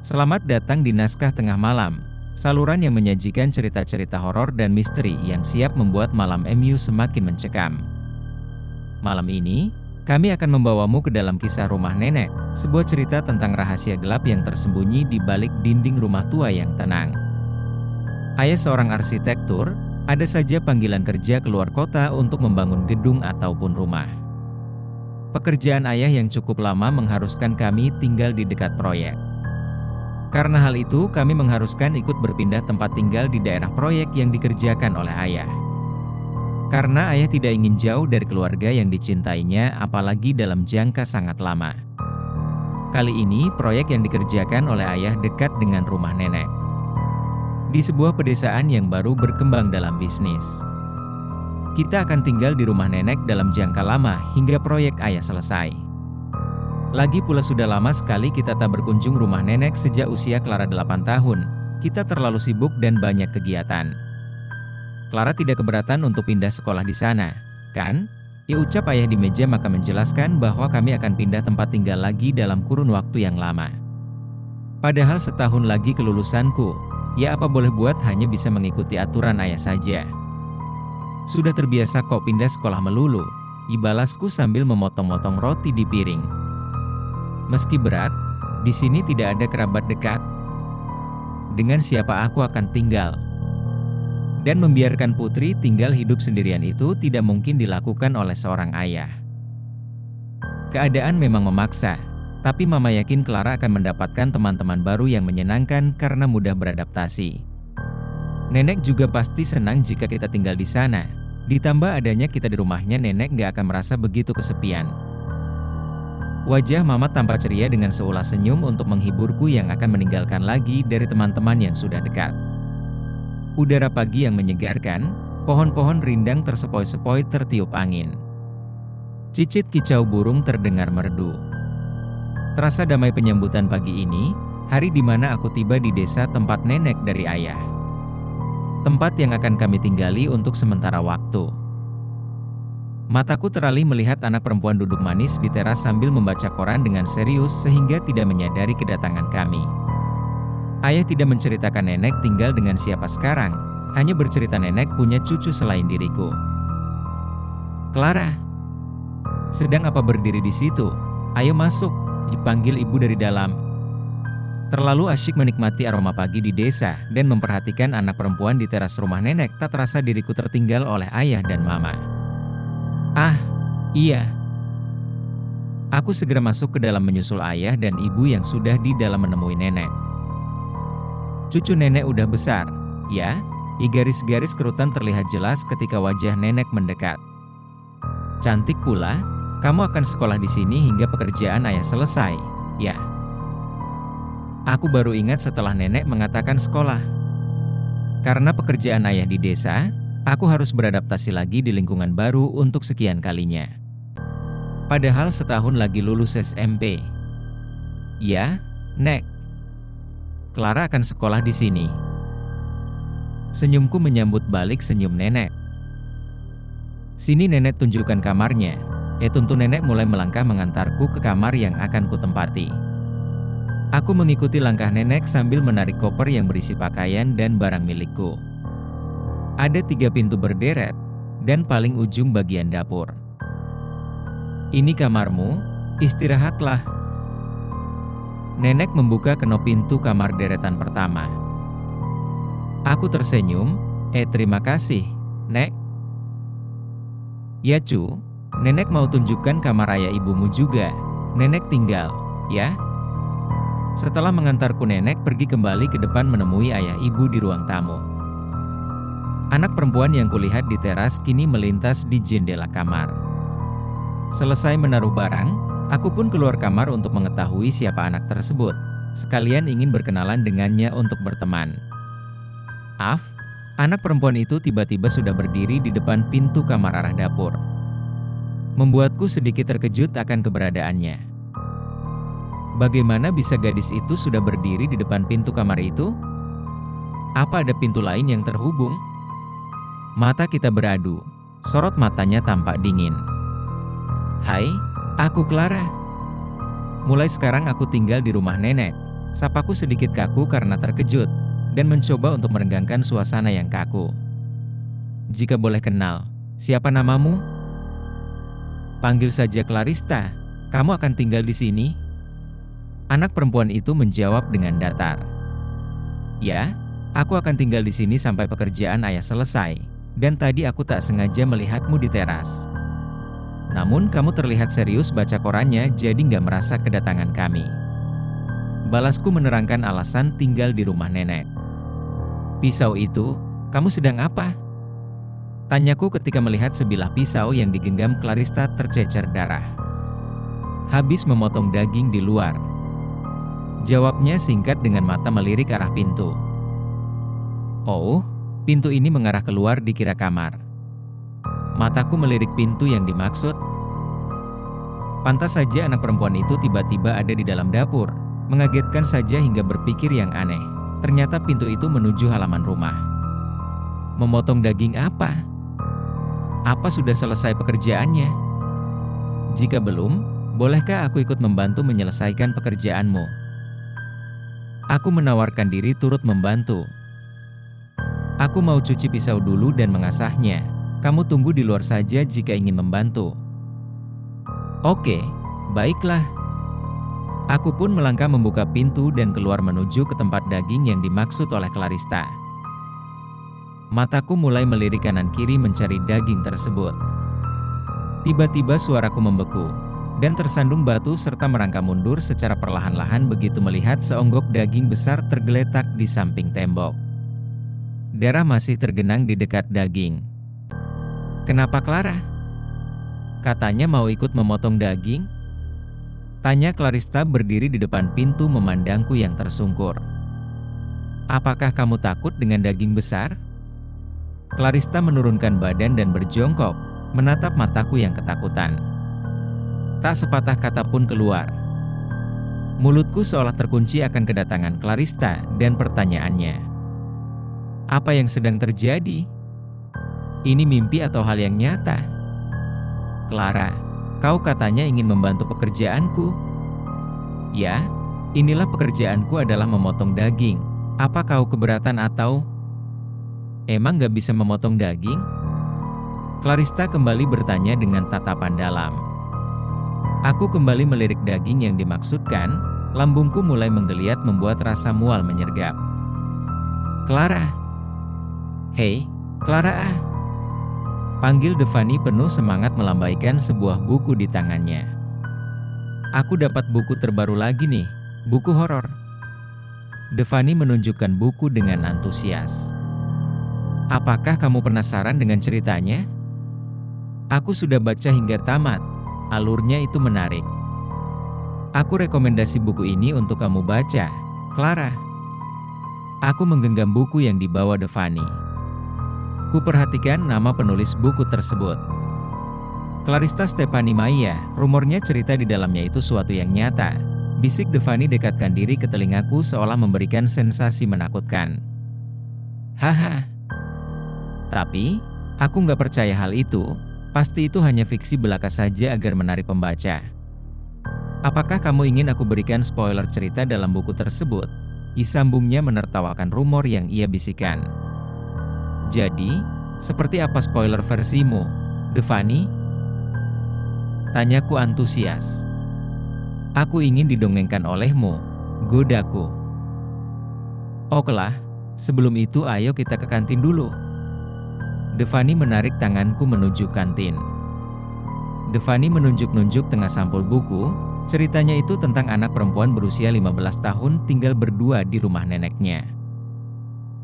Selamat datang di Naskah Tengah Malam, saluran yang menyajikan cerita-cerita horor dan misteri yang siap membuat malam MU semakin mencekam. Malam ini, kami akan membawamu ke dalam kisah Rumah Nenek, sebuah cerita tentang rahasia gelap yang tersembunyi di balik dinding rumah tua yang tenang. Ayah seorang arsitektur, ada saja panggilan kerja keluar kota untuk membangun gedung ataupun rumah. Pekerjaan ayah yang cukup lama mengharuskan kami tinggal di dekat proyek. Karena hal itu, kami mengharuskan ikut berpindah tempat tinggal di daerah proyek yang dikerjakan oleh ayah. Karena ayah tidak ingin jauh dari keluarga yang dicintainya, apalagi dalam jangka sangat lama. Kali ini, proyek yang dikerjakan oleh ayah dekat dengan rumah nenek. Di sebuah pedesaan yang baru berkembang dalam bisnis. Kita akan tinggal di rumah nenek dalam jangka lama hingga proyek ayah selesai. Lagi pula sudah lama sekali kita tak berkunjung rumah nenek sejak usia Clara 8 tahun. Kita terlalu sibuk dan banyak kegiatan. Clara tidak keberatan untuk pindah sekolah di sana, kan? Ya, ucap ayah di meja maka menjelaskan bahwa kami akan pindah tempat tinggal lagi dalam kurun waktu yang lama. Padahal setahun lagi kelulusanku, ya apa boleh buat hanya bisa mengikuti aturan ayah saja. Sudah terbiasa kok pindah sekolah melulu, ibalasku sambil memotong-motong roti di piring. Meski berat, di sini tidak ada kerabat dekat. Dengan siapa aku akan tinggal? Dan membiarkan putri tinggal hidup sendirian itu tidak mungkin dilakukan oleh seorang ayah. Keadaan memang memaksa, tapi mama yakin Clara akan mendapatkan teman-teman baru yang menyenangkan karena mudah beradaptasi. Nenek juga pasti senang jika kita tinggal di sana. Ditambah adanya kita di rumahnya, nenek gak akan merasa begitu kesepian. Wajah mama tampak ceria dengan seulas senyum untuk menghiburku yang akan meninggalkan lagi dari teman-teman yang sudah dekat. Udara pagi yang menyegarkan, pohon-pohon rindang tersepoi-sepoi tertiup angin. Cicit kicau burung terdengar merdu. Terasa damai penyambutan pagi ini, hari di mana aku tiba di desa tempat nenek dari ayah. Tempat yang akan kami tinggali untuk sementara waktu. Mataku teralih melihat anak perempuan duduk manis di teras sambil membaca koran dengan serius sehingga tidak menyadari kedatangan kami. Ayah tidak menceritakan nenek tinggal dengan siapa sekarang, hanya bercerita nenek punya cucu selain diriku. Clara, sedang apa berdiri di situ? Ayo masuk, dipanggil ibu dari dalam. Terlalu asyik menikmati aroma pagi di desa dan memperhatikan anak perempuan di teras rumah nenek, tak terasa diriku tertinggal oleh ayah dan mama. Ah, iya. Aku segera masuk ke dalam menyusul ayah dan ibu yang sudah di dalam menemui nenek. Cucu nenek udah besar, ya? Garis-garis kerutan terlihat jelas ketika wajah nenek mendekat. Cantik pula, kamu akan sekolah di sini hingga pekerjaan ayah selesai, ya? Aku baru ingat setelah nenek mengatakan sekolah. Karena pekerjaan ayah di desa, aku harus beradaptasi lagi di lingkungan baru untuk sekian kalinya. Padahal setahun lagi lulus SMP. Ya, Nek. Clara akan sekolah di sini. Senyumku menyambut balik senyum nenek. Sini, nenek tunjukkan kamarnya. Tentu nenek mulai melangkah mengantarku ke kamar yang akan kutempati. Aku mengikuti langkah nenek sambil menarik koper yang berisi pakaian dan barang milikku. Ada 3 pintu berderet, dan paling ujung bagian dapur. Ini kamarmu, istirahatlah. Nenek membuka kenop pintu kamar deretan pertama. Aku tersenyum, terima kasih, Nek. Ya cu, nenek mau tunjukkan kamar ayah ibumu juga. Nenek tinggal, ya? Setelah mengantarku, nenek pergi kembali ke depan menemui ayah ibu di ruang tamu. Anak perempuan yang kulihat di teras kini melintas di jendela kamar. Selesai menaruh barang, aku pun keluar kamar untuk mengetahui siapa anak tersebut. Sekalian ingin berkenalan dengannya untuk berteman. Anak perempuan itu tiba-tiba sudah berdiri di depan pintu kamar arah dapur. Membuatku sedikit terkejut akan keberadaannya. Bagaimana bisa gadis itu sudah berdiri di depan pintu kamar itu? Apa ada pintu lain yang terhubung? Mata kita beradu, sorot matanya tampak dingin. Hai, aku Clara. Mulai sekarang aku tinggal di rumah nenek. Sapaku sedikit kaku karena terkejut, dan mencoba untuk merenggangkan suasana yang kaku. Jika boleh kenal, siapa namamu? Panggil saja Clarista. Kamu akan tinggal di sini? Anak perempuan itu menjawab dengan datar. Ya, aku akan tinggal di sini sampai pekerjaan ayah selesai, dan tadi aku tak sengaja melihatmu di teras. Namun kamu terlihat serius baca korannya, jadi nggak merasa kedatangan kami. Balasku menerangkan alasan tinggal di rumah nenek. Pisau itu, kamu sedang apa? Tanyaku ketika melihat sebilah pisau yang digenggam Clarista tercecer darah. Habis memotong daging di luar. Jawabnya singkat dengan mata melirik arah pintu. Oh, pintu ini mengarah keluar dikira kamar. Mataku melirik pintu yang dimaksud. Pantas saja anak perempuan itu tiba-tiba ada di dalam dapur. Mengagetkan saja hingga berpikir yang aneh. Ternyata pintu itu menuju halaman rumah. Memotong daging apa? Apa sudah selesai pekerjaannya? Jika belum, bolehkah aku ikut membantu menyelesaikan pekerjaanmu? Aku menawarkan diri turut membantu. Aku mau cuci pisau dulu dan mengasahnya. Kamu tunggu di luar saja jika ingin membantu. Oke, baiklah. Aku pun melangkah membuka pintu dan keluar menuju ke tempat daging yang dimaksud oleh Clarista. Mataku mulai melirik kanan kiri mencari daging tersebut. Tiba-tiba suaraku membeku, dan tersandung batu serta merangkak mundur secara perlahan-lahan begitu melihat seonggok daging besar tergeletak di samping tembok. Darah masih tergenang di dekat daging. Kenapa Clara? Katanya mau ikut memotong daging? Tanya Clarista berdiri di depan pintu memandangku yang tersungkur. Apakah kamu takut dengan daging besar? Clarista menurunkan badan dan berjongkok, menatap mataku yang ketakutan. Tak sepatah kata pun keluar. Mulutku seolah terkunci akan kedatangan Clarista dan pertanyaannya. Apa yang sedang terjadi? Ini mimpi atau hal yang nyata? Clara, kau katanya ingin membantu pekerjaanku. Ya, inilah pekerjaanku adalah memotong daging. Apa kau keberatan atau... Emang gak bisa memotong daging? Clarista kembali bertanya dengan tatapan dalam. Aku kembali melirik daging yang dimaksudkan, lambungku mulai menggeliat membuat rasa mual menyergap. Clara. Hei, Clara ah. Panggil Devani penuh semangat melambaikan sebuah buku di tangannya. Aku dapat buku terbaru lagi nih, buku horor. Devani menunjukkan buku dengan antusias. Apakah kamu penasaran dengan ceritanya? Aku sudah baca hingga tamat, alurnya itu menarik. Aku rekomendasi buku ini untuk kamu baca, Clara. Aku menggenggam buku yang dibawa Devani. Kuperhatikan nama penulis buku tersebut. Clarista Stephanie Maya, rumornya cerita di dalamnya itu suatu yang nyata. Bisik Devani dekatkan diri ke telingaku seolah memberikan sensasi menakutkan. Haha. Tapi, aku nggak percaya hal itu, pasti itu hanya fiksi belaka saja agar menarik pembaca. Apakah kamu ingin aku berikan spoiler cerita dalam buku tersebut? Isambungnya menertawakan rumor yang ia bisikan. Jadi, seperti apa spoiler versimu, Devani? Tanyaku antusias. Aku ingin didongengkan olehmu, godaku. Okelah, sebelum itu ayo kita ke kantin dulu. Devani menarik tanganku menuju kantin. Devani menunjuk-nunjuk tengah sampul buku, ceritanya itu tentang anak perempuan berusia 15 tahun tinggal berdua di rumah neneknya.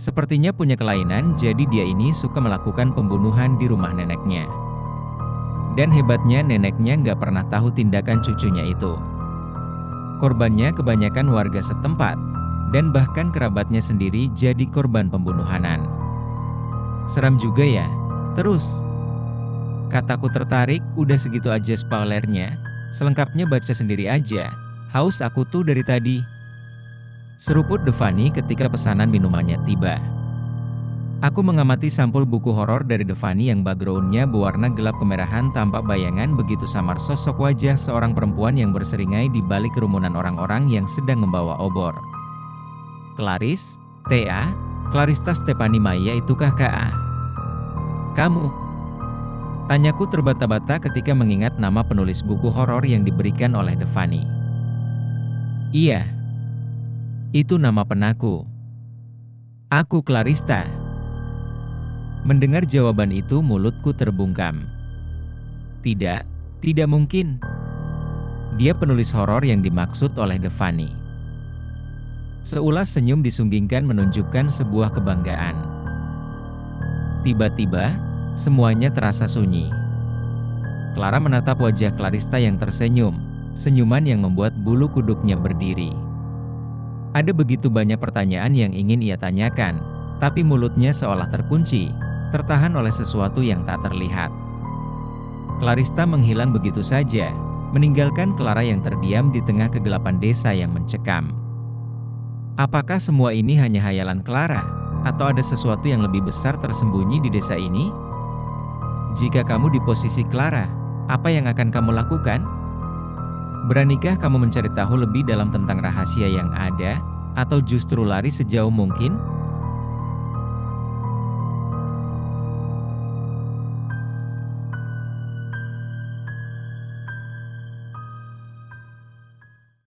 Sepertinya punya kelainan, jadi dia ini suka melakukan pembunuhan di rumah neneknya. Dan hebatnya neneknya nggak pernah tahu tindakan cucunya itu. Korbannya kebanyakan warga setempat, dan bahkan kerabatnya sendiri jadi korban pembunuhanan. Seram juga ya. Terus, kataku tertarik, udah segitu aja spoilernya, selengkapnya baca sendiri aja, haus aku tuh dari tadi. Seruput Devani ketika pesanan minumannya tiba. Aku mengamati sampul buku horor dari Devani yang backgroundnya berwarna gelap kemerahan, tampak bayangan begitu samar sosok wajah seorang perempuan yang berseringai di balik kerumunan orang-orang yang sedang membawa obor. Clarice, Thea, Clarista Stephanie Maya itukah K.A.? Kamu? Tanyaku terbata-bata ketika mengingat nama penulis buku horor yang diberikan oleh Devani. Iya. Itu nama penaku. Aku Clarista. Mendengar jawaban itu mulutku terbungkam. Tidak, tidak mungkin. Dia penulis horor yang dimaksud oleh Devani. Seulas senyum disunggingkan menunjukkan sebuah kebanggaan. Tiba-tiba, semuanya terasa sunyi. Clara menatap wajah Clarista yang tersenyum, senyuman yang membuat bulu kuduknya berdiri. Ada begitu banyak pertanyaan yang ingin ia tanyakan, tapi mulutnya seolah terkunci, tertahan oleh sesuatu yang tak terlihat. Clarista menghilang begitu saja, meninggalkan Clara yang terdiam di tengah kegelapan desa yang mencekam. Apakah semua ini hanya hayalan Clara, atau ada sesuatu yang lebih besar tersembunyi di desa ini? Jika kamu di posisi Clara, apa yang akan kamu lakukan? Beranikah kamu mencari tahu lebih dalam tentang rahasia yang ada, atau justru lari sejauh mungkin?